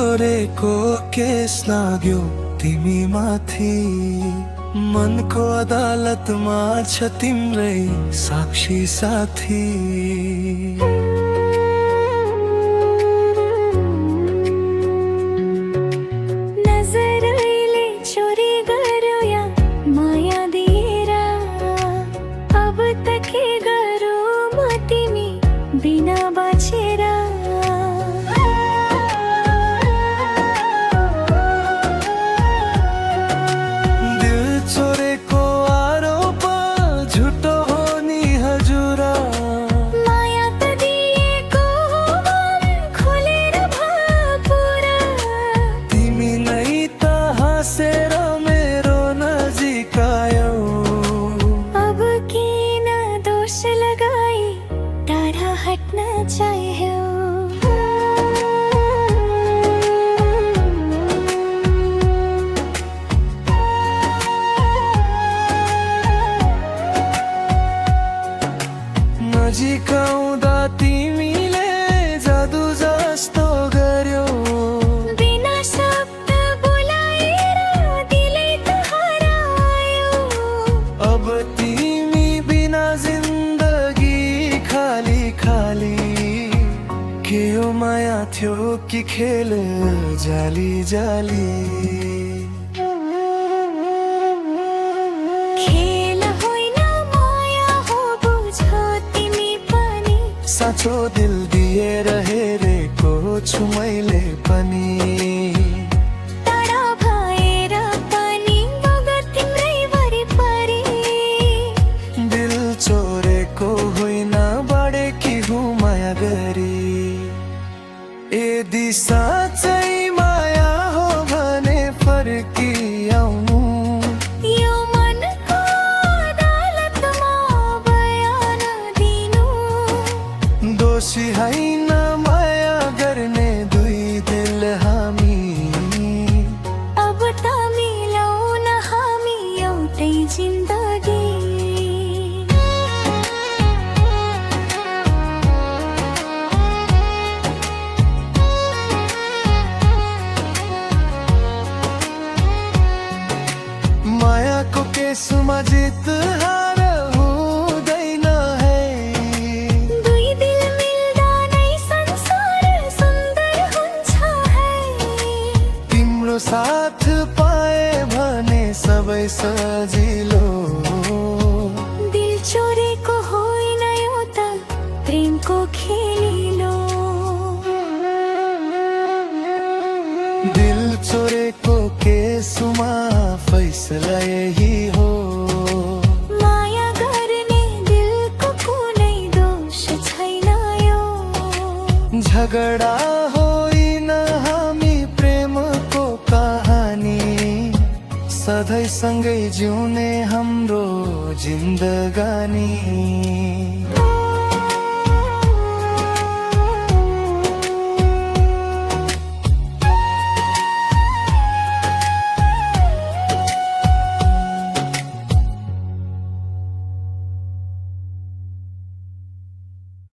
चोरेको केस लाग्यो तिमी माथि, मनको अदालतमा छ तिम्रै साक्षी साथी। नजरले चोरी गर्यो या माया दिएर, अब त के गरौँ म तिमी बिना बाँचेर। चोरेको आरोप झुटो हो नि हजुर, माया त दिएको मन खोलेर पुरा। तिमी नै त हाँसेर मेरो नजिकायौ, अब किन दोष लगाई टाढा हट्न चाह्यौ। नजिकाउँदा तिमीले जादु जस्तो गर्यो, बिना शब्द बोलाएर दिलै त हरायो। अब तिमी बिना जिन्दगी खाली खाली। के यो माया थियो कि खेल जाली जाली, खेल होइन माया हो बुझ तिमी पनि। साँचो दिल दिएर हेरेको छु मैले पनि, टाढा भएर पनि बगर तिम्रै वरिपरि। दिल चोरेको होइन बढेकी हुँ माया गरी। यदि साँच्चै माया हो भने फर्किआउनु, यो मनको अदालतमा बयान दिनु। दोषी होइन माया गर्ने दुई दिल हामी, अब त मिलाउन हामी एउटै जिन्दगी। मायाको केसमा जित हार हुँदैन है, दुई दिल मिल्दा नै संसार सुन्दर हुन्छ है। तिम्रो साथ पाए भने सबै सजिलो, दिल चोरेको होइन यो त प्रेमको खेलिलो। दिल चोरेको केसमा फैसला यही हो, माया गर्ने दिलको कुनै दोष छैन यो। झगडा होइन हामी प्रेमको कहानी, सधैँ सँगै जिउने हाम्रो जिन्दगानी।